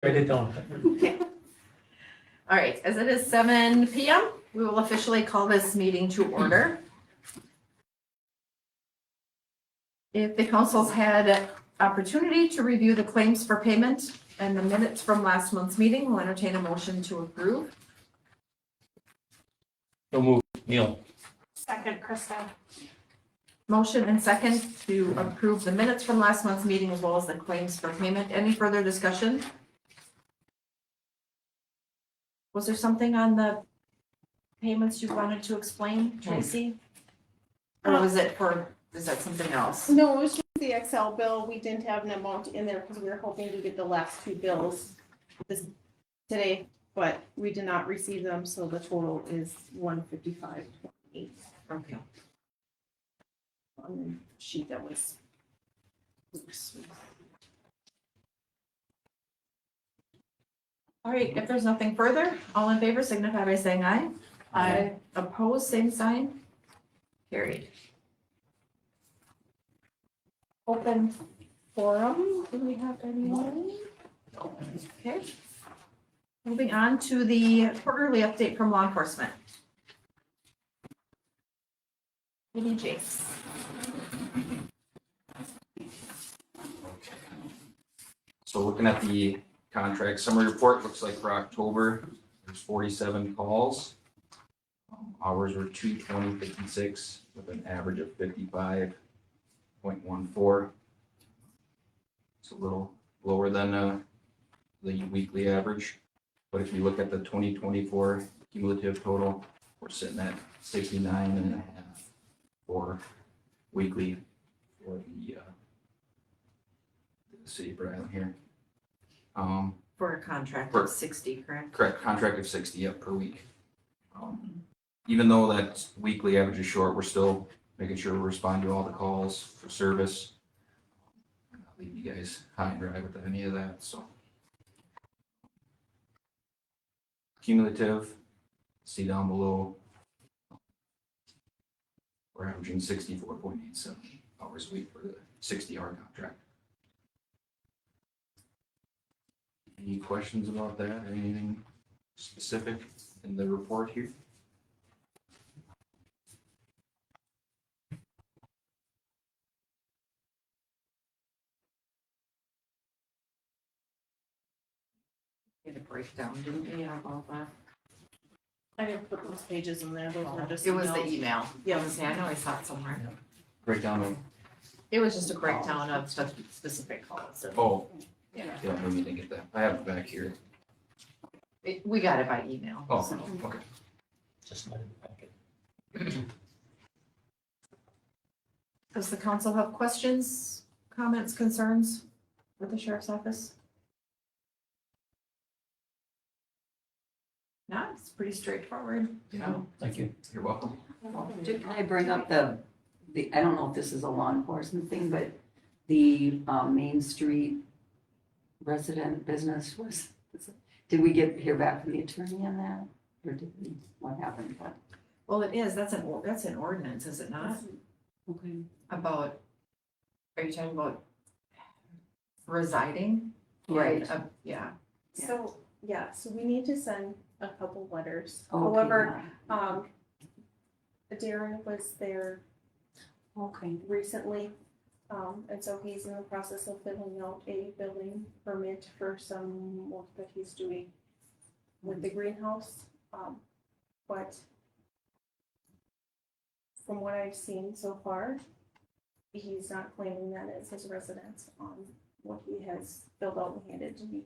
Write it down. Okay. All right, as it is 7 PM, we will officially call this meeting to order. If the council's had opportunity to review the claims for payment and the minutes from last month's meeting, we'll entertain a motion to approve. So move, Neil. Second, Krista. Motion and second to approve the minutes from last month's meeting as well as the claims for payment. Any further discussion? Was there something on the payments you wanted to explain, Tracy? Or was it is that something else? No, it was just the Excel bill. We didn't have an amount in there because we were hoping to get the last two bills today, but we did not receive them, so the total is $155.28 Okay. on the sheet that was. Oops. All right, if there's nothing further, all in favor signify by saying aye. Aye. Opposed, same sign. Carried. Open forum, do we have anyone? Okay. Moving on to the quarterly update from law enforcement. Maybe James. So looking at the contract summary report, looks like for October, there's 47 calls. Hours were 2:20:56 with an average of 55.14. It's a little lower than the weekly average. But if you look at the 2024 cumulative total, we're sitting at 69.5 for weekly for the city of Rhode Island here. For a contract For- of 60, correct? Correct, contract of 60 up per week. Even though that weekly average is short, we're still making sure we respond to all the calls for service. I'm not leaving you guys high and dry with any of that, so. Cumulative, see down below. We're averaging 64.87 hours a week for the 60-hour contract. Any questions about that or anything specific in the report here? Get a breakdown, didn't we, of all that? I didn't put those pages in there, those were just. It was the emails. email. Yeah. I know I saw it somewhere. Breakdown of, It was just a breakdown of specific calls. oh, Yeah. yeah, maybe didn't get that. I have it back here. We got it by email. Oh, so. okay. Just not in the packet. Does the council have questions, comments, concerns with the sheriff's office? No, it's pretty straightforward. Yeah, Thank you. you're welcome. Can I bring up the, I don't know if this is a law enforcement thing, but the Main Street resident business did we hear back from the attorney on that? Or did we, what happened? Well, it is, that's an ordinance, is it not? Okay. About, are you talking about residing? Right. Yeah, So, yeah, so we need to send a couple letters. Okay. However, Darren was there Okay, recently, and so he's in the process of filling out a building permit for some work that he's doing with the greenhouse. But from what I've seen so far, he's not claiming that as his residence on what he has filled out and handed to me.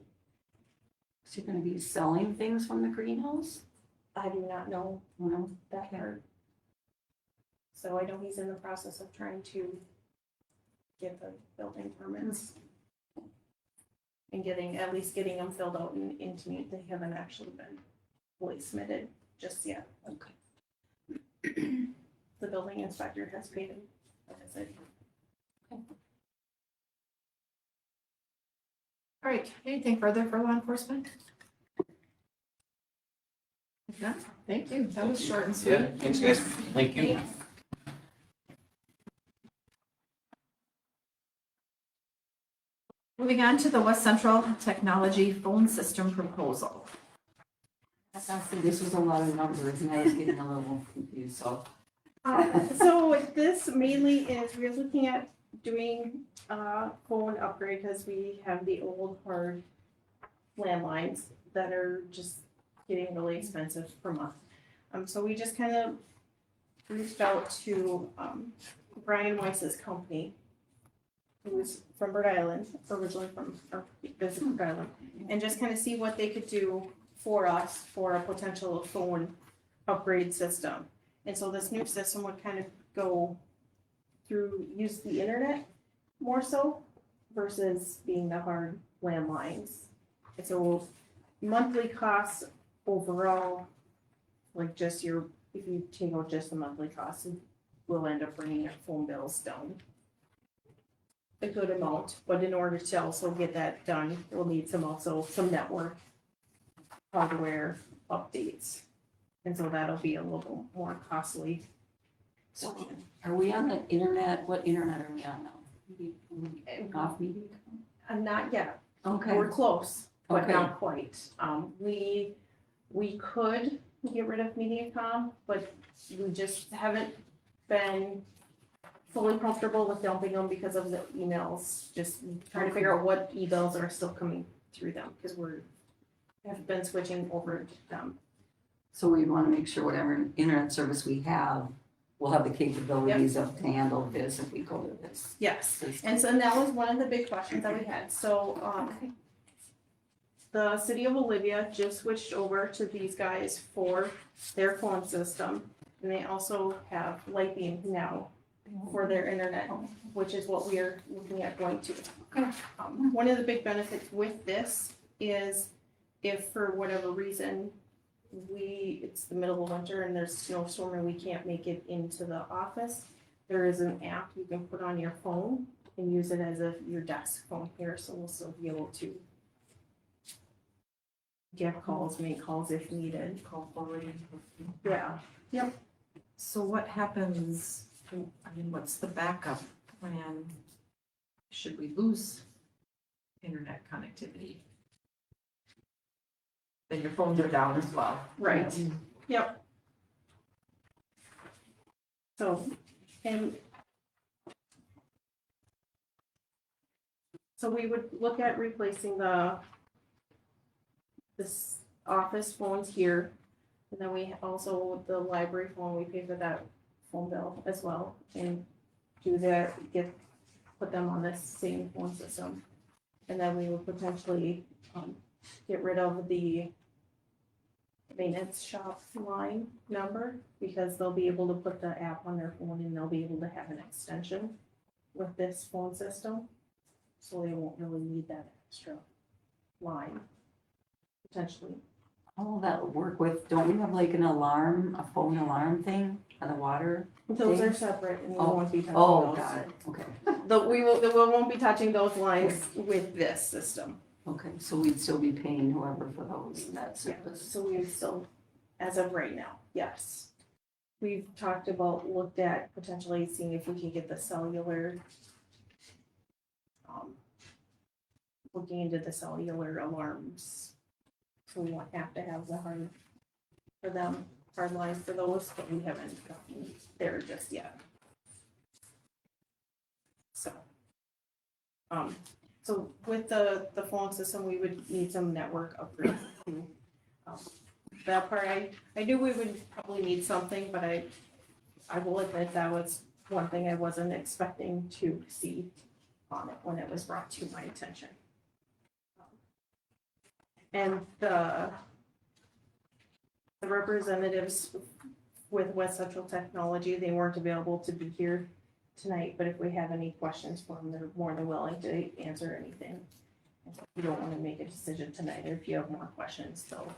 is he gonna be selling things from the greenhouse? I do not know No. that part. So I know he's in the process of trying to get the building permits. And at least getting them filled out and into me. They haven't actually been fully submitted just yet. Okay. The building inspector has paid him, like I said. all right, anything further for law enforcement? If not, thank you, that was short and sweet. Yeah, thanks, guys. Thank you. Thanks. Moving on to the West Central Technology Phone System Proposal. This was a lot of numbers and I was getting a little confused, so. So this mainly is, we're looking at doing phone upgrade because we have the old hard landlines that are just getting really expensive per month. So we just kind of reached out to Brian Weiss's company, who's from Bird Island, originally from, or is Bird Island, and just kind of see what they could do for us for a potential phone upgrade system. And so this new system would kind of go through, use the internet more so versus being the hard landlines. And so monthly costs overall, like just your, if you take out just the monthly costs, will end up bringing your phone bills down a good amount. But in order to also get that done, we'll need some network hardware updates. And so that'll be a little more costly. So are we on the internet? What internet are we on now? Off media? Not yet. Okay, We're close, but Okay. not quite. We could get rid of MediaCom, but we just haven't been fully comfortable with dumping them because of the emails. Just trying to figure out what emails are still coming through them, because have been switching over to them. so we want to make sure whatever internet service we have, will have the capabilities of to handle this if we go to this. Yes, system. and that was one of the big questions that we had. So, the city of Olivia just switched over to these guys for their phone system. And they also have Lightbeam now for their internet, which is what we are looking at going to. One of the big benefits with this is if for whatever reason it's the middle of winter and there's snowstorm and we can't make it into the office, there is an app you can put on your phone and use it as your desk phone here, so we'll still be able to get calls, make calls if needed. Call forwarding. Yeah, So what happens, I mean, what's the backup plan? Should we lose internet connectivity? Then your phones are down as well. right, yep. So, and so we would look at replacing this office phones here. And then we also, the library phone, we pay for that phone bill as well, and do that, put them on this same phone system. And then we would potentially, get rid of the maintenance shop line number, because they'll be able to put the app on their phone and they'll be able to have an extension with this phone system. So they won't really need that extra line, potentially. How will that work with, don't we have like an alarm, a phone alarm thing on the water? Those are separate and we Oh, won't be touching Oh, those. got it, okay. We won't be touching those lines with this system. Okay, so we'd still be paying whoever for those, that Yeah, service. so we would still, as of right now, yes. We've looked at potentially seeing if we can get the cellular, looking into the cellular alarms. So we won't have to have the hard line for those, but we haven't gotten there just yet. So with the phone system, we would need some network upgrades too. That part, I knew we would probably need something, but I will admit that was one thing I wasn't expecting to see on it when it was brought to my attention. And the representatives with West Central Technology, they weren't available to be here tonight, but if we have any questions for them, they're more than willing to answer anything. If you don't want to make a decision tonight, or if you have more questions, they'll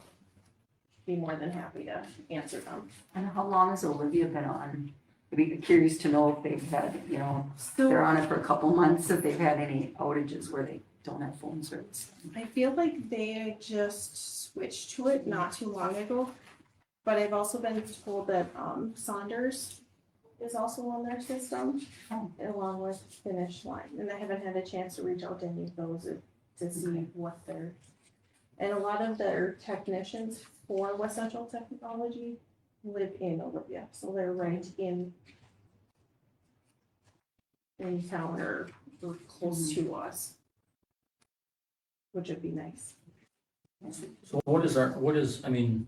be more than happy to answer them. And how long has Olivia been on? I'd be curious to know if they've had, they're So on it for a couple months, if they've had any outages where they don't have phone service. I feel like they just switched to it not too long ago, but I've also been told that Saunders is also on their system, Oh. along with Finish Line. And I haven't had a chance to reach out to any of those to see what they're, and a lot of their technicians for West Central Technology live in Olympia, so they're right in town or close to us, which would be nice. So what is, I mean,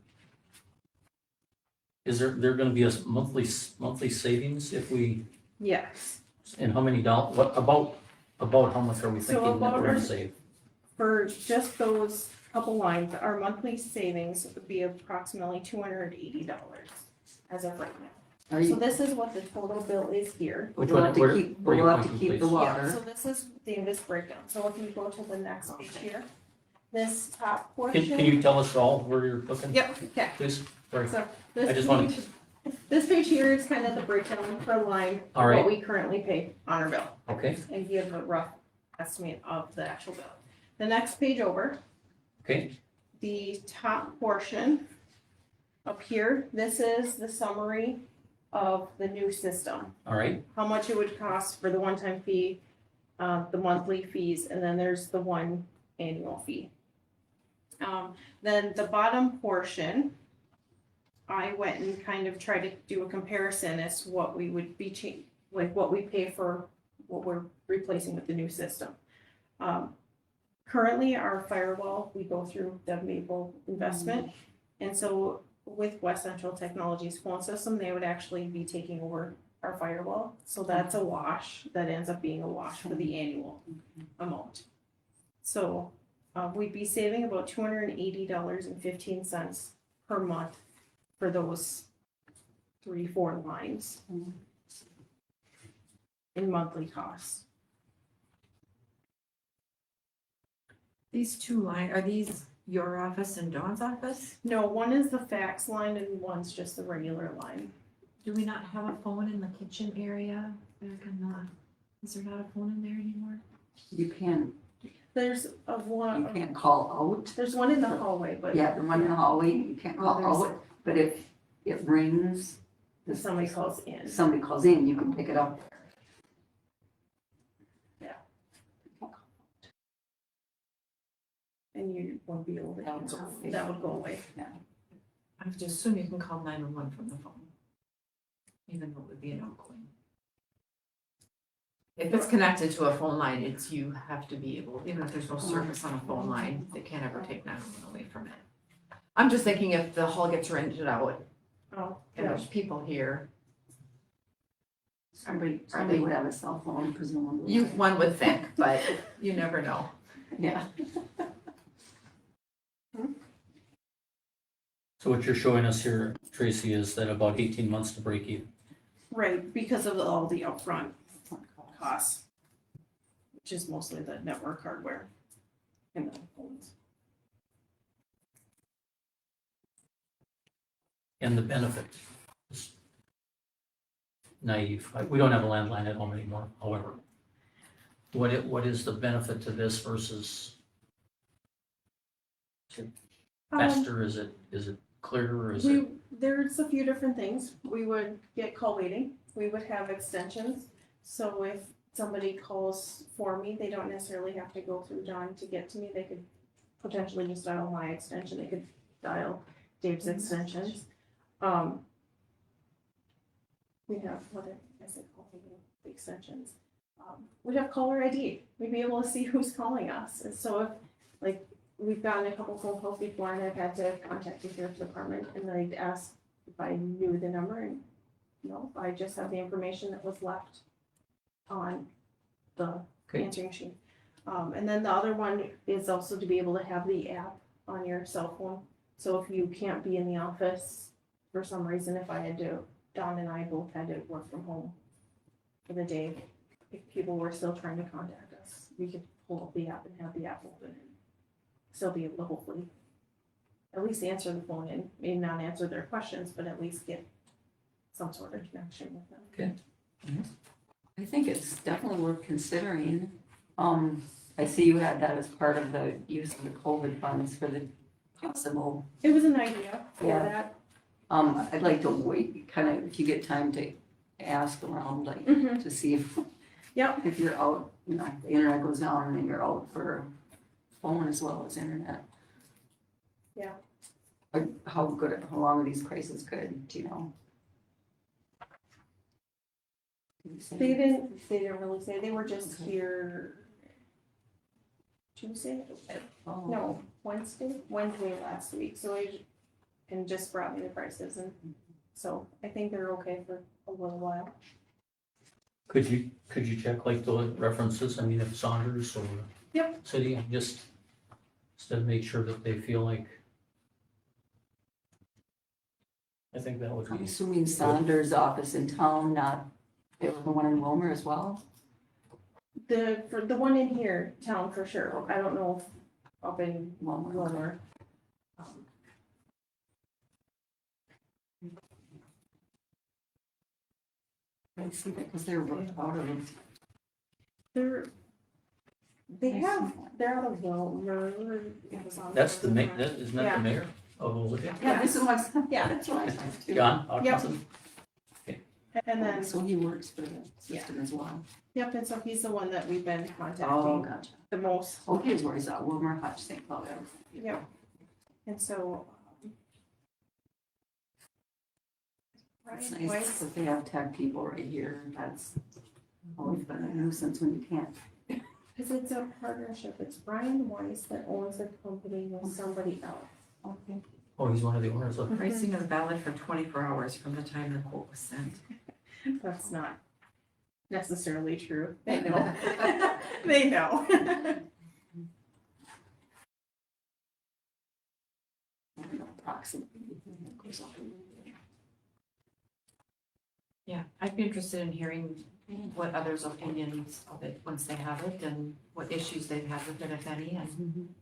is there gonna be a monthly savings if we, Yes, and how many what, about how much are we So thinking that about we're gonna our- save? for just those couple lines, our monthly savings would be approximately $280 as of right now. Are So you, this is what the total bill is here. Which we'll one, have to where keep, are you we'll have to pointing, keep the please? Yeah, so water. this is the Invis breakdown, so if you go to the next page here, this top Can portion. you tell us all where you're looking? Yep, okay, Please, sorry. so I this just wanted- page, this page here is kind of the breakdown per line, All of right. what we currently pay on our bill, Okay, and give a rough estimate of the actual bill. The next page over, okay, the top portion up here, this is the summary of the new system. all right, How much it would cost for the one-time fee, the monthly fees, and then there's the one annual fee. Then the bottom portion, I went and kind of tried to do a comparison as to what we would be like what we pay for what we're replacing with the new system. Currently, our firewall, we go through the Maple investment, and so with West Central Technologies phone system, they would actually be taking over our firewall. So that's a wash, that ends up being a wash for the annual amount. So we'd be saving about $280.15 per month for those 3-4 lines in monthly costs. These two are these your office and Dawn's office? No, one is the fax line and one's just the regular line. Do we not have a phone in the kitchen area? Back in the, is there not a phone in there anymore? You can't, There's a you one, can't call out. there's one in the hallway, but Yeah, the one in the hallway, you can't call there's- out, but if it rings, if somebody calls in. somebody calls in, you can pick it up. And you won't be able to That would answer, go away. that would go away. I have to assume you can call 911 from the phone. Even though it would be an outgoing. If it's connected to a phone line, it's, you have to be able, even if there's no service on a phone line, they can't ever take 911 away from it. I'm just thinking if the hall gets rented out Oh, and yeah. there's people here, Somebody would have a cell phone presumably. one would think, but you never know. Yeah. so what you're showing us here, Tracy, is that about 18 months to break even. Right, because of all the upfront costs, which is mostly the network hardware and the phones. And the benefit is naive. We don't have a landline at home anymore, however. What is the benefit to this versus faster? Is it clearer? Is it? There's a few different things. We would get call waiting. We would have extensions. So if somebody calls for me, they don't necessarily have to go through John to get to me. They could potentially just dial my extension. They could dial Dave's extensions. We have, I said call waiting, the extensions. We have caller ID. We'd be able to see who's calling us. And so if, like, we've gotten a couple phone calls before and I've had to contact the sheriff's department and they'd ask if I knew the number and no, I just have the information that was left on the Okay. answering machine. And then the other one is also to be able to have the app on your cell phone. So if you can't be in the office for some reason, if I had to, Dawn and I both had to work from home for the day, if people were still trying to contact us, we could pull up the app and have the app open and still be able to hopefully at least answer the phone and maybe not answer their questions, but at least get some sort of connection with them. I think it's definitely worth considering. I see you had that as part of the use of the COVID funds for the possible. It was an idea for Yeah. that. I'd like to wait, kind of, if you get time to ask around, like, Mhm. to see if, Yep, if you're out, you know, the internet goes down and then you're out for phone as well as internet. Yeah. Or how long are these prices good, do you know? Did you say? they didn't really say, they were just Okay. here Tuesday, Oh, no, Wednesday last week, so and just brought me the prices, and so I think they're okay for a little while. Could you check like the references, I mean, if Saunders or Yep. City, and just to make sure that they feel like, I think that would I'm be, assuming Saunders' office in town, not, they were the one in Wilmer as well? For the one in here, town for sure, I don't know if up in Wilmer. Wilmer. I see that, because they're out of. They're out of Wilmer. It was on that's the mayor, front. isn't that the mayor of Olympia? Yeah, this is what, Yeah. that's what I thought too. John Hawkinson? And then, So he works for the system as well. yep, and so he's the one that we've been Oh, contacting gotcha. the most. Oh, here's where he's at, Wilmer, Hutch, St. Cloud. Yeah. And so. It's Brian nice Weiss, that they have tech people right here, that's always been a nuisance when you can't. because it's a partnership, it's Brian Weiss that owns the company with somebody else. Okay. Oh, he's one of the owners of, Pricing is valid for 24 hours from the time the quote was sent. That's not necessarily true. They know. They know. Approximately. Yeah, I'd be interested in hearing what others' opinions of it once they have it and what issues they've had with it, if any, and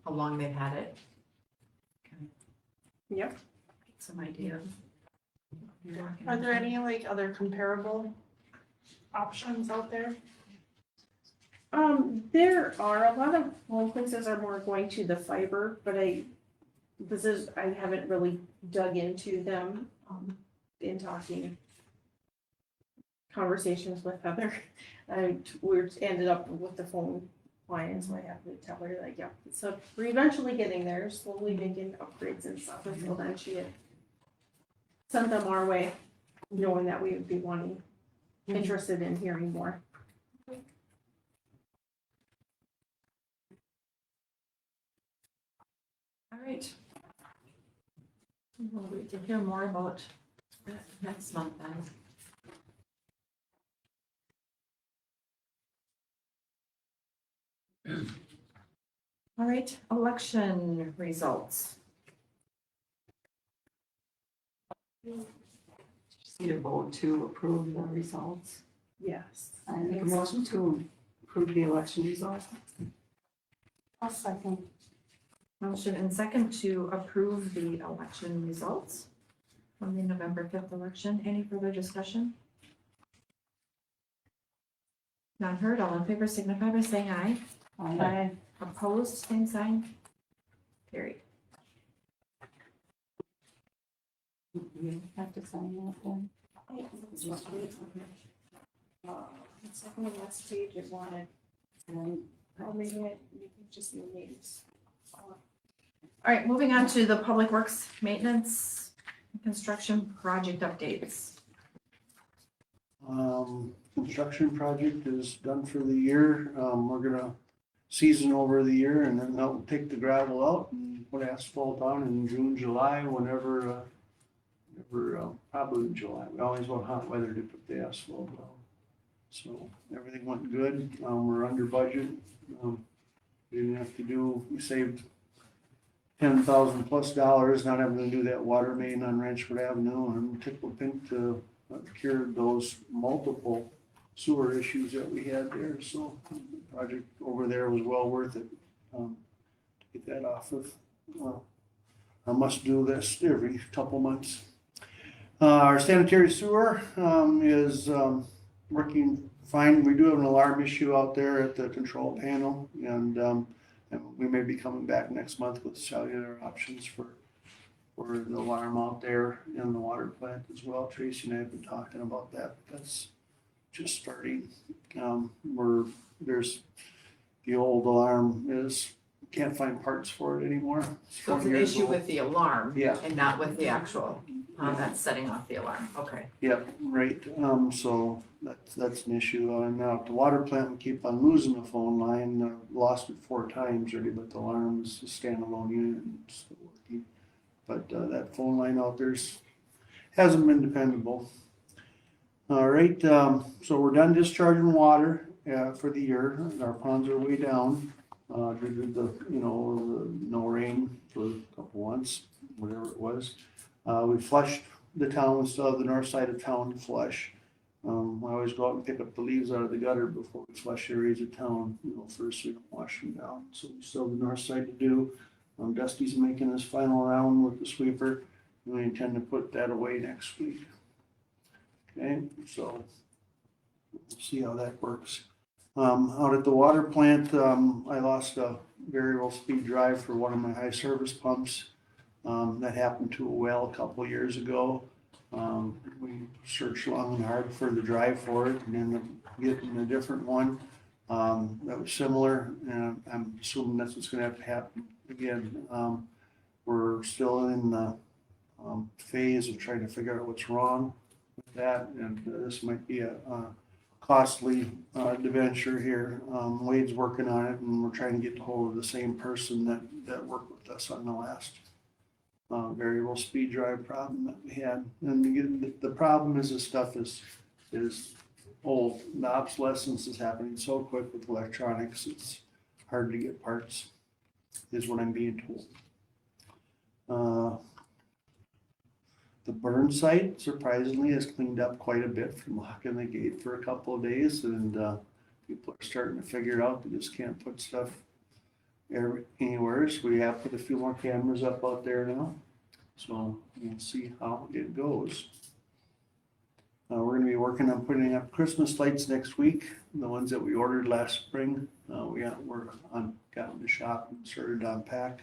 how long they've had it. Yep. Get some ideas. Are there any like other comparable options out there? There are, a lot of home places are more going to the fiber, but I haven't really dug into them, in talking conversations with Heather. We ended up with the phone line, so I have to tell her like, yeah, so we're eventually getting there, slowly making upgrades and stuff, and so then she had sent them our way, knowing that we would be interested in hearing more. All right. We'll wait to hear more about that next month then. All right, election results. Just need a vote to approve the results. Yes. I make a motion to approve the election results. I'll second. Motion and second to approve the election results from the November 5th election. Any further discussion? Not heard. All in favor signify by saying aye. Aye. Opposed, same sign. Carried. You have to sign that one. It's like on the last page, it wanted, or maybe you can just need names. All right, moving on to the Public Works Maintenance and Construction Project updates. Construction project is done for the year. We're gonna season over the year and then they'll take the gravel out and put asphalt on in June, July, whenever, probably in July. We always want hot weather to put the asphalt on. So everything went good. We're under budget. We didn't have to do, we saved $10,000+ not having to do that water main on Ranchwood Avenue, and I'm tickled pink to cure those multiple sewer issues that we had there, so the project over there was well worth it. To get that off of, I must do this every couple months. Our sanitary sewer is working fine. We do have an alarm issue out there at the control panel, and we may be coming back next month with cellular options for for the alarm out there in the water plant as well. Tracy and I have been talking about that. That's just starting. There's, the old alarm can't find parts for it anymore. So it's an 20 years issue old. with the alarm Yeah. and not with the actual, that's setting off the alarm, okay. Yep, right, so that's an issue, now at the water plant, we keep on losing the phone line, lost it 4 times already, but the alarm is a standalone unit and it's still working. But, that phone line out there's, hasn't been dependable. All right, so we're done discharging water, for the year, our ponds are way down, due to the, the no rain for a couple months, whatever it was. We flushed the town, we still have the north side of town to flush. I always go out and pick up the leaves out of the gutter before we flush areas of town, first we don't wash them down. So we still have the north side to do. Dusty's making his final round with the sweeper, and we intend to put that away next week. Okay, so we'll see how that works. Out at the water plant, I lost a variable speed drive for one of my high service pumps. That happened to a well a couple of years ago. We searched long and hard for the drive for it and ended up getting a different one that was similar, and I'm assuming that's what's going to have to happen again. We're still in the phase of trying to figure out what's wrong with that, and this might be a costly debenture here. Wade's working on it, and we're trying to get hold of the same person that worked with us on the last variable speed drive problem that we had. And again, the problem is this stuff is old. The obsolescence is happening so quick with electronics, it's hard to get parts, is what I'm being told. The burn site surprisingly has cleaned up quite a bit from locking the gate for a couple of days, and people are starting to figure out they just can't put stuff anywhere. So we have put a few more cameras up out there now, so we'll see how it goes. We're going to be working on putting up Christmas lights next week, the ones that we ordered last spring. We're got in the shop and started to unpack,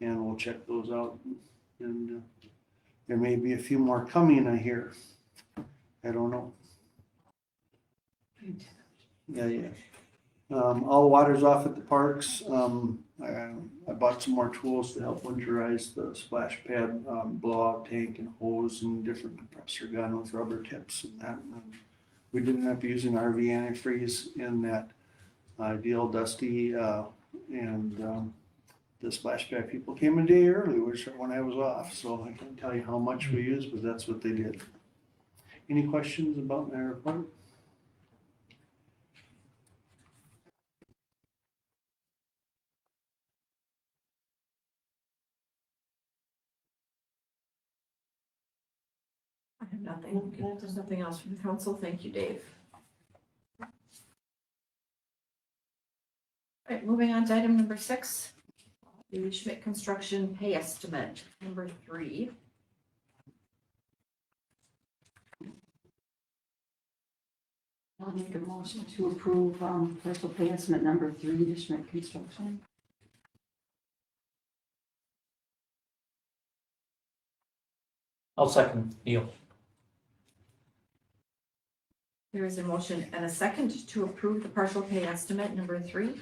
and we'll check those out. And there may be a few more coming, I hear. I don't know. Yeah. All water's off at the parks. I bought some more tools to help winterize the splash pad, blowout tank and hose and different compressor gun with rubber tips and that. We did end up using RV antifreeze in that deal, Dusty, and the splash pad people came a day early, which when I was off, so I can't tell you how much we used, but that's what they did. Any questions about my report? I have nothing. If there's nothing else from the council, thank you, Dave. All right, moving on to item number 6, the Schmidt Construction Pay Estimate, number 3. I'll make a motion to approve partial pay estimate number 3 to Schmidt Construction. I'll second Neil. There is a motion and a second to approve the partial pay estimate number 3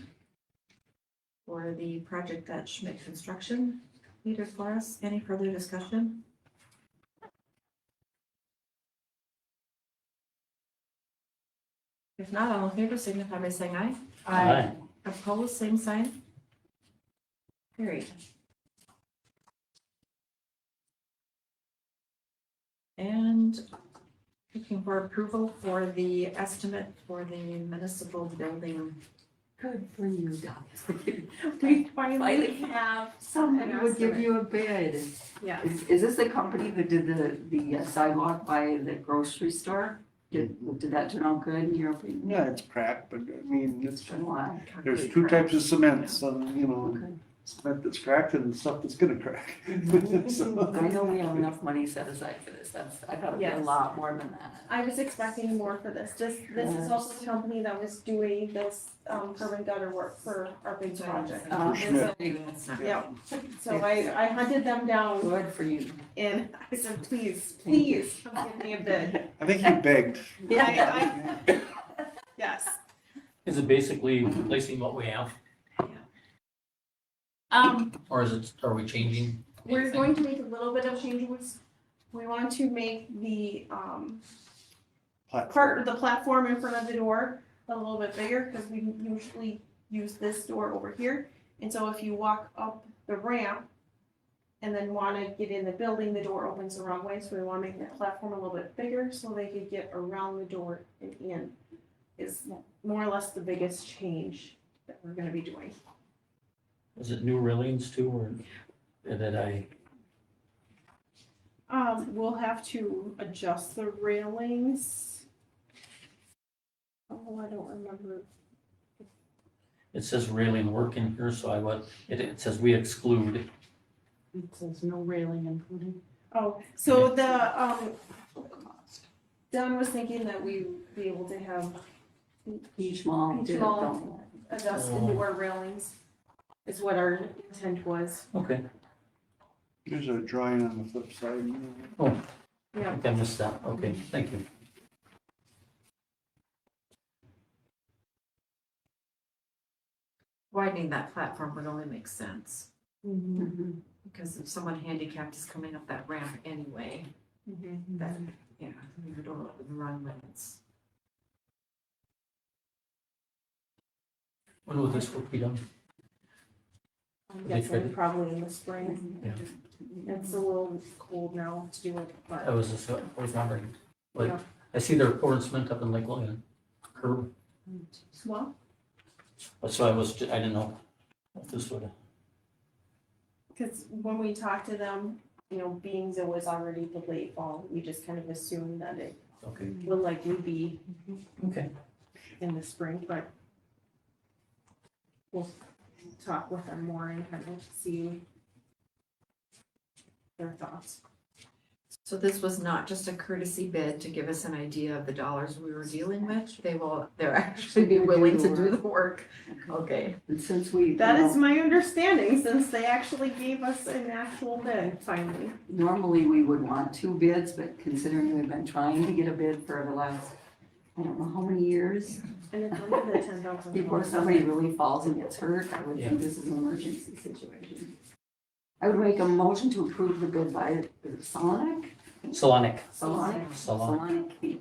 for the project that Schmidt Construction completed for us. Any further discussion? If not, all in favor signify by saying aye. Aye. Opposed, same sign. Carried. And looking for approval for the estimate for the municipal building. Good for you, Donna. We finally have Somebody an would give estimate. you a bid. Yeah. Is this the company that did the sidewalk by the grocery store? Did that turn out good in your opinion? Yeah, it's cracked, but I mean, It's been a while. there's 2 types of cement, so, Okay. cement that's cracked and stuff that's gonna crack. So- I know we have enough money set aside for this, I thought it'd be a Yes. lot more than that. I was expecting more for this. This is also the company that was doing this, curb and gutter work for our big project. Uh, Schmidt. It's not- Yep, so I hunted them down Good for you. and I said, please, come give me a bid. I think you begged. Yes. Is it basically replacing what we have, or are we changing? We're going to make a little bit of changes. We want to make the, the platform in front of the door a little bit bigger, because we usually use this door over here. And so if you walk up the ramp and then wanna get in the building, the door opens the wrong way, so we wanna make the platform a little bit bigger so they could get around the door and in. Is more or less the biggest change that we're gonna be doing. Is it new railings too, or did I, We'll have to adjust the railings. Oh, I don't remember. it says railing work in here, so it says we exclude. It says no railing included. Oh, so the, Don was thinking that we would be able to have Each mall Each did it, mall. don't adjusted door railings, is what our intent was. Okay, There's a drawing on the flip side. I Yeah, think I missed that, okay, thank you. Widening that platform would only make sense, they? Mhm. because if someone handicapped is coming up that ramp anyway, then, yeah, you would open the run limits. When will this work be done? I'm guessing probably in the spring. Yeah. It's a little cold now to do it, I but was just, I was wondering, Yeah. like, I see they're pouring cement up in Lake Lillian, curb, well, so I didn't know if this would, because when we talked to them, being it was already the late fall, we just kind of assumed that it okay, will likely be okay. in the spring, but we'll talk with them more and kind of see their thoughts. So this was not just a courtesy bid to give us an idea of the dollars we were dealing with, they're actually be willing to do the work. Okay. And since we, That is my understanding, since they actually gave us an actual bid finally. normally we would want 2 bids, but considering we've been trying to get a bid for the last, I don't know how many years, And it's under the $10,000. before somebody really falls and gets hurt, I would think this is an emergency situation. I would make a motion to approve the bid by Solonic Salonic, Solonic Salonic, Inc.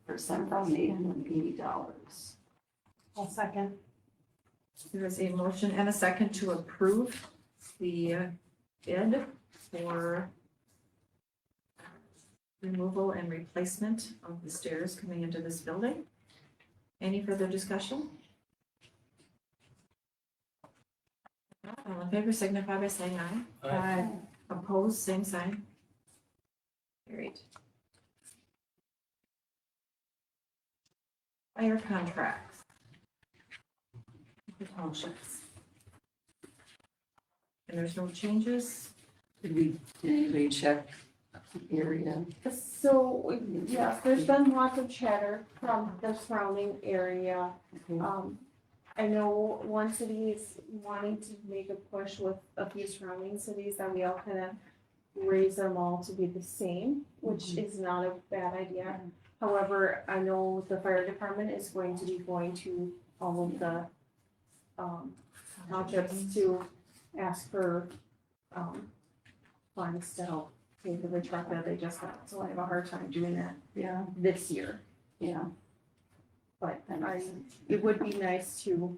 for $7,880. I'll second. There is a motion and a second to approve the bid for removal and replacement of the stairs coming into this building. Any further discussion? All in favor signify by saying aye. Aye. Opposed, same sign. Carried. Fire contracts. The townships. And there's no changes? Did anybody check the area? So, yes, there's been lots of chatter from the surrounding area. I know one city is wanting to make a push with a few surrounding cities that we all kind of raise them all to be the same, which is not a bad idea. However, I know the fire department is going to be going to all of the townships to ask for funds to help pay for the truck that they just got, so I have a hard time doing that Yeah, this year. yeah. But it would be nice to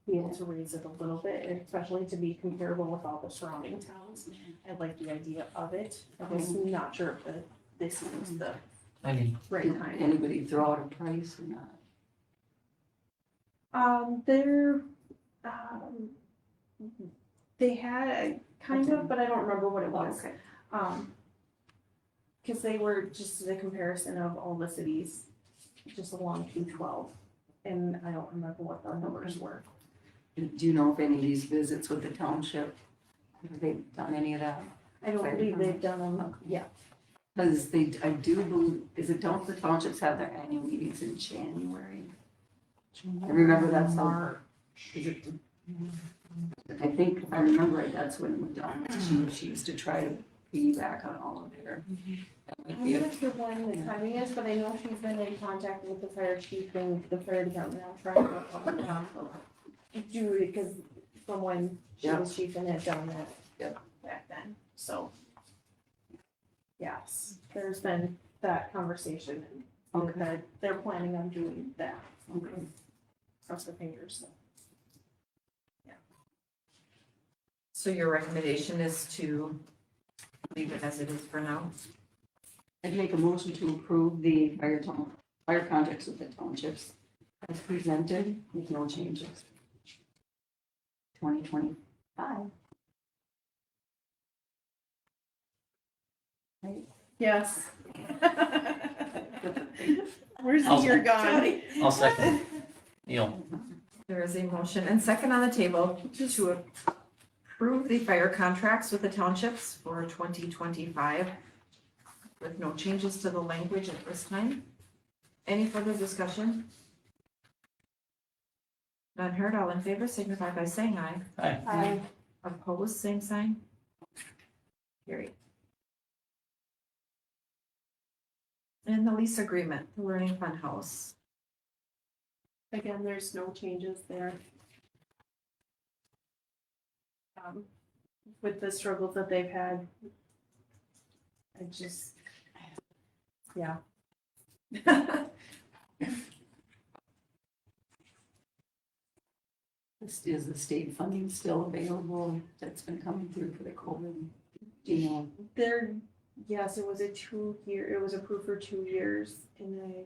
be able to raise it a little bit, and especially to be comparable with all the surrounding towns. I like the idea of it. I'm just not sure if this is the I mean, right Did time. anybody throw out a price or not? They had kind of, but I don't remember what it was. Okay. Cause they were just the comparison of all the cities, just along 212, and I don't remember what the numbers were. Do you know if any of these visits with the township, have they done any of that? I don't believe they've done them, yeah. Because I do believe, don't the townships have their annual meetings in January? I remember that's how, is it? I think, if I remember right, that's when Madonna, she used to try to piggyback on all of their. that might I'm be a- not sure when the timing is, but I know she's been in contact with the fire chief and the fire department. I'll try to work on that. Do it, because from when she was chief and had done that. Yep. Back then, so. Yes, there's been that conversation and Okay. that they're planning on doing that. Okay. Cross their fingers. So your recommendation is to leave it as it is for now? I'd make a motion to approve the fire contracts with the townships as presented with no changes. 2025. Right? Yes. Where's the I'll- year gone? I'll second. Neil, There is a motion and second on the table to approve the fire contracts with the townships for 2025 with no changes to the language at this time. Any further discussion? None heard, all in favor signify by saying aye. hi. Opposed, same sign. Carried. And the lease agreement, the Learning Fund House. Again, there's no changes there. With the struggles that they've had. I just, yeah. Is the state funding still available that's been coming through for the COVID? Do you know? There, yes, it was it was approved for 2 years and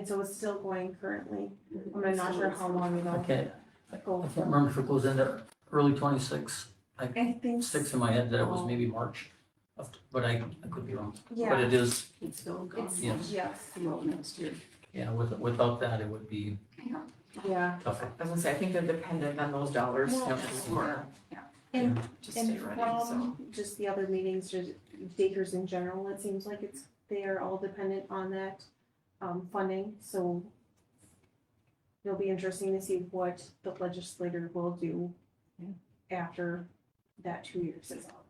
so it's still going currently. I'm not sure how long it'll Okay, I go can't for. remember if it goes into early 26. I think, Sticks in my head that it was maybe March, but I could be wrong. But yeah, it is, It's still going. it's, Yes. yes, Throughout next year. yeah, without that, it would be yeah. tougher. I was gonna say, I think they're dependent on those dollars Well, for, And, to stay and running, so. from just the other meetings, just Dakers in general, it seems like they are all dependent on that, funding, so it'll be interesting to see what the legislator will do after that 2 years is up.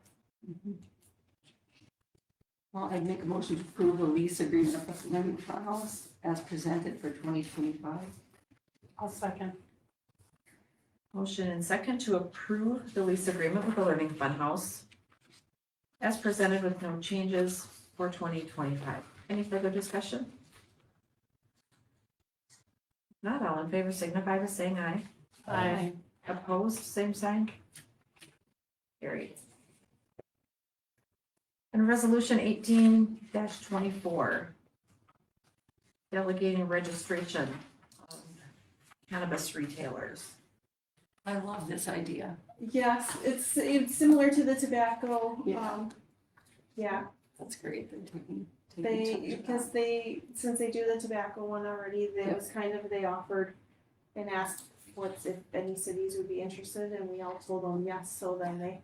Well, I'd make a motion to approve a lease agreement with the Learning Fund House as presented for 2025. I'll second. Motion and second to approve the lease agreement with the Learning Fund House as presented with no changes for 2025. Any further discussion? Not all in favor signify by saying aye. Aye. Opposed, same sign. Carried. And resolution 18-24. Delegating registration of cannabis retailers. I love this idea. Yes, it's similar to the tobacco, Yeah. yeah, That's great. They're taking they, charge of because that. since they do the tobacco one already, they Yep. was kind of, they offered and asked if any cities would be interested, and we all told them yes, so then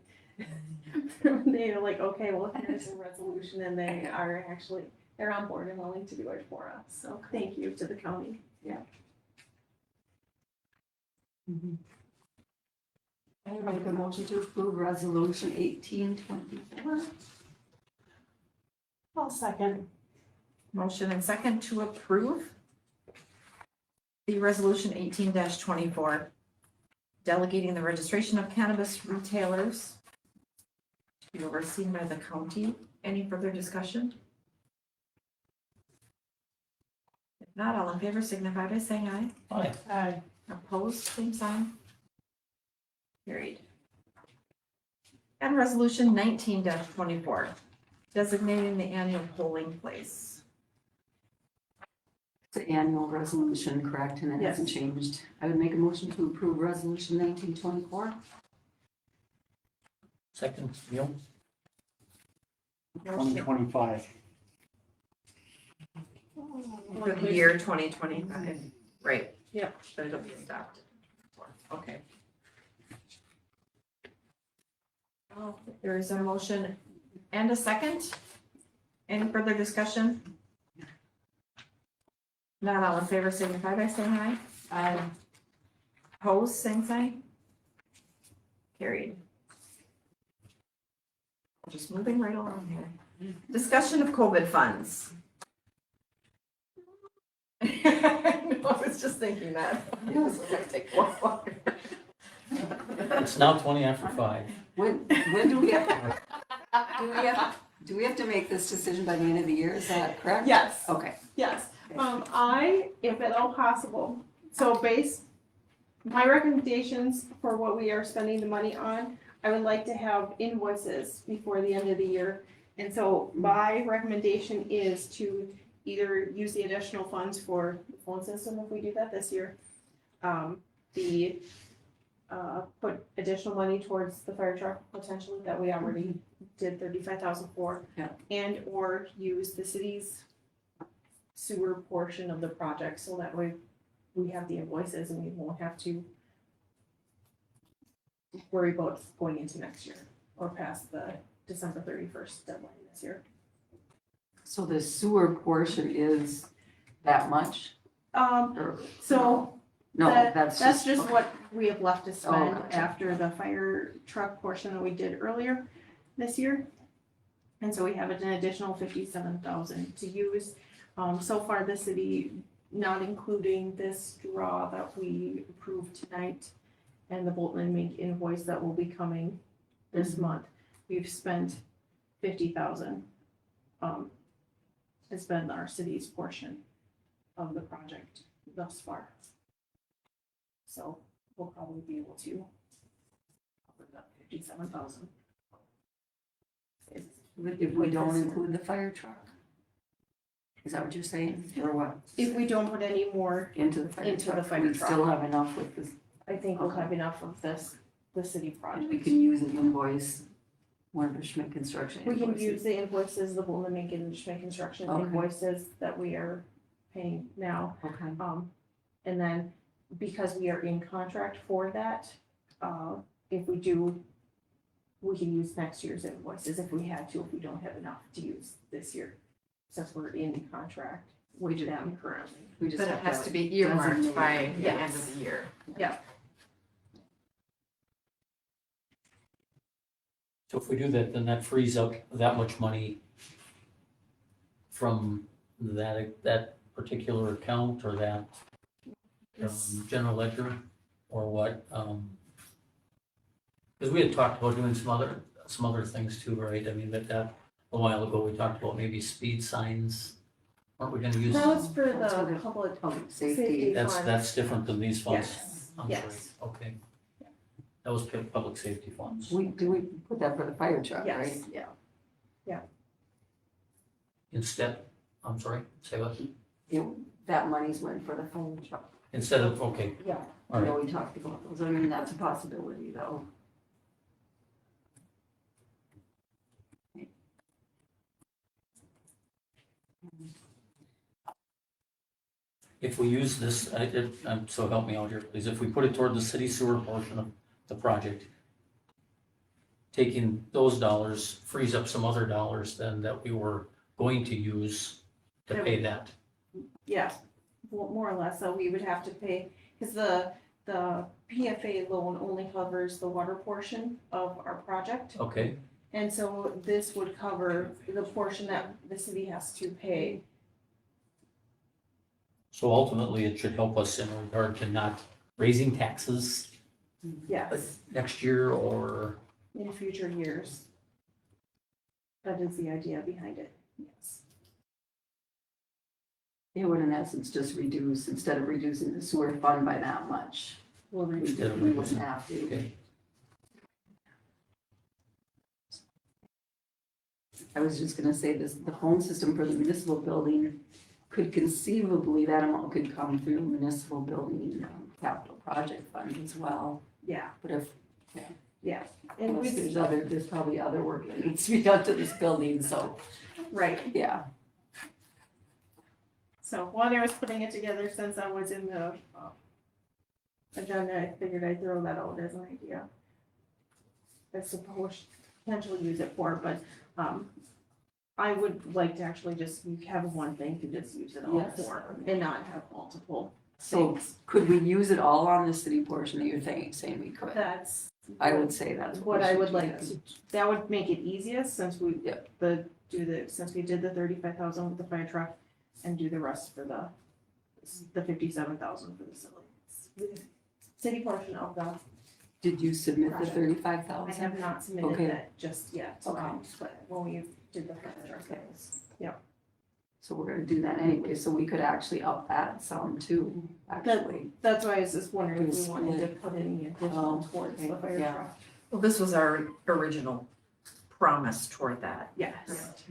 they were like, okay, well, here's a resolution, and they are actually, they're on board and willing to do it for us, so thank you to the county. Mhm. I make a motion to approve resolution 1824. I'll second. Motion and second to approve the resolution 18-24, delegating the registration of cannabis retailers to be overseen by the county. Any further discussion? If not, all in favor signify by saying aye. Hi. Aye. Opposed, same sign. Carried. And resolution 19-24, designating the annual polling place. It's an annual resolution, correct, and it hasn't changed. I would make a motion to approve resolution 1924. Second, Neil? 2025. For the year 2025, right? Yep. But it'll be adopted. Okay. Oh, there is a motion and a second. Any further discussion? Not all in favor, signify by saying aye. Aye. Opposed, same sign. Carried. Just moving right along here. Discussion of COVID funds. I know, I was just thinking that. This is gonna take a while. It's now 5:20. When do we have, do we have to make this decision by the end of the year, is that correct? Yes, Okay. yes. If at all possible, so my recommendations for what we are spending the money on, I would like to have invoices before the end of the year. And so my recommendation is to either use the additional funds for the phone system if we do that this year. Put additional money towards the fire truck potentially that we already did 35,000 for. Yeah. And or use the city's sewer portion of the project, so that way we have the invoices and we won't have to worry about going into next year or past the December 31st deadline this year. So the sewer portion is that much? Or- So No, that's that's just okay. what we have left to spend gotcha. after the fire truck portion that we did earlier this year. And so we have an additional 57,000 to use. So far, the city, not including this draw that we approved tonight and the Bolton and Mink invoice that will be coming this month, we've spent 50,000. Has been our city's portion of the project thus far. So we'll probably be able to cover that 57,000. If we don't include the fire truck? Is that what you're saying, or what? If we don't put any more, Into the fire truck? Into the fire We truck. still have enough with this, I think we'll have enough of this, the city we project. can use an invoice, one of the Schmidt Construction We can invoices. use the invoices, the Bolton and Mink and Schmidt Construction Okay. invoices that we are paying now. Okay, And then because we are in contract for that, if we do, we can use next year's invoices if we had to, if we don't have enough to use this year. Since we're in contract with them currently. we just But it have has to be earmarked designate- by the end Yes. of the year. So if we do that, then that frees up that much money from that particular account or that general ledger or what? Because we had talked about doing some other things too, right? I mean, that a while ago, we talked about maybe speed signs. Aren't we gonna use? That was for That's for the the public Public safety safety, That's funds. different than these funds? Yes, I'm sorry. yes, Okay. That was public safety funds. do we put that for the fire truck, right? yes, yeah. Instead, I'm sorry, say what? That money's went for the fire truck. Instead of, okay, Yeah. all I know right. we talked about those, I mean, that's a possibility though. If we use this, so help me out here, please, if we put it toward the city sewer portion of the project, taking those dollars frees up some other dollars then that we were going to use to pay that. Yeah, more or less, so we would have to pay, because the PFA loan only covers the water portion of our project. Okay, And so this would cover the portion that the city has to pay. so ultimately it should help us in regard to not raising taxes Yes, next year or, in future years. That is the idea behind it, yes. It would in essence just reduce, instead of reducing the sewer fund by that much, We'll we reach, wouldn't have to. okay. I was just gonna say this, the phone system for the municipal building could conceivably, that amount could come through municipal building capital project fund as well. yeah, But if, yeah. And unless we, there's probably other work that needs to be done to this building, so, right, yeah. so while I was putting it together, since I was in the agenda, I figured I'd throw that out as an idea. I suppose potentially use it for, but, I would like to actually just have one thing to just use it all Yes. for, and not have multiple So things. could we use it all on the city portion that you're saying we could? That's. I would say that's What we I should would do like then. to, that would make it easiest since we, Yep. since we did the 35,000 with the fire truck and do the rest for the 57,000 for the city portion of the, Did you submit the Project. 35,000? I have not submitted Okay. that just yet, Okay. but when we did the fire truck, Okay. it was, So we're gonna do that anyway, so we could actually up that some too, actually. that's why I was just wondering if Split. we wanted to put any additional Oh, towards the okay, fire yeah. truck. Well, this was our original promise toward that. Yes.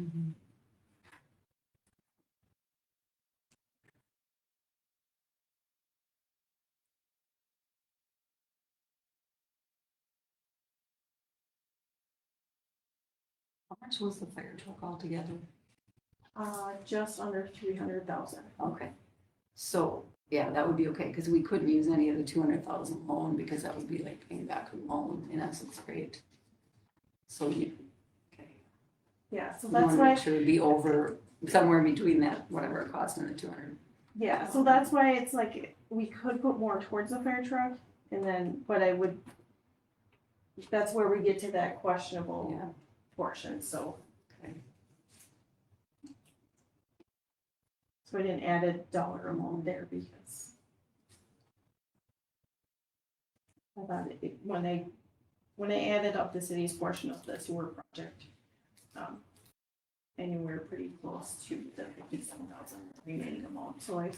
How much was the fire truck altogether? Just under 300,000. Okay, so, yeah, that would be okay, because we couldn't use any of the 200,000 loan, because that would be like paying back a loan, in essence, right? So you, okay. Yeah, so We that's wanna why. make sure it'd be over, somewhere between that, whatever it cost and the 200. Yeah, so that's why it's like, we could put more towards the fire truck, and then, but I would, that's where we get to that questionable Yeah, portion, so. Okay. So I didn't add a dollar amount there because I thought when I added up the city's portion of the sewer project, I knew we were pretty close to the 57,000 remaining amount, so I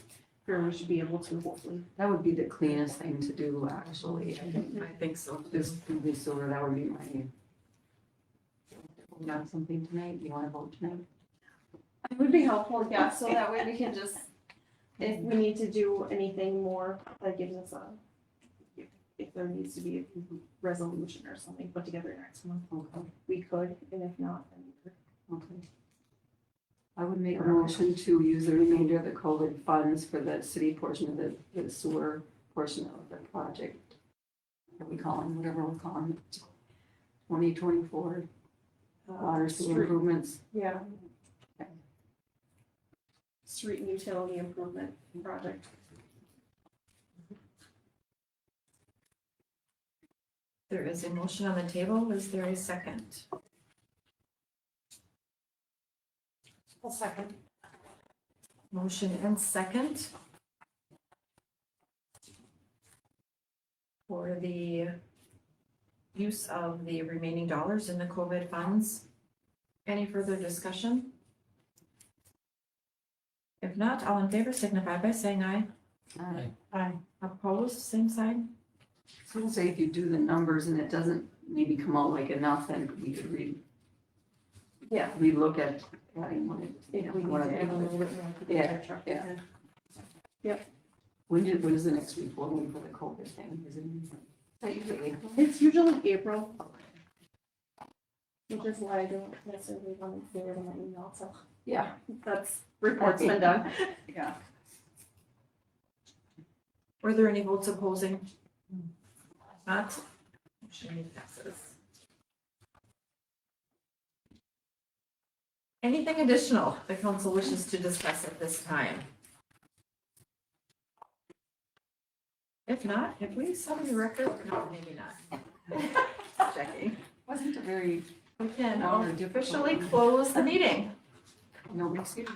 figure we should be able to hopefully. that would be the cleanest thing to do, actually, I think. I think so. Just do this over, that would be my. Got something tonight, you wanna vote tonight? It would be helpful, yeah, so that way we can just, if we need to do anything more, that gives us if there needs to be a resolution or something put together next month, Okay, we could, and if not, then we could. okay. I would make a motion to use the remainder of the COVID funds for the city portion of the sewer portion of the project. What we call them, whatever we're calling it, 2024 water sewer Street- improvements. Yeah. Street and utility improvement project. There is a motion on the table. Is there a second? A second. Motion and second for the use of the remaining dollars in the COVID funds. Any further discussion? If not, all in favor signify by saying aye. Aye. Opposed, same sign. So we'll say if you do the numbers and it doesn't maybe come out like enough, then we could Yeah. relook at adding one. If we need one to of add a the- little bit more to the Yeah, fire truck. yeah. When is the next week, one week for the COVID thing, is that usually April? It's usually April. Which is why I don't necessarily want to forward on my email, so Yeah, that's, report's been done. yeah. Were there any votes opposing? Not? Motion passes. Anything additional the council wishes to discuss at this time? If not, have we set the record? No, maybe not. Checking. Wasn't a very, We can Long or difficult officially one. close the meeting. nobody's here.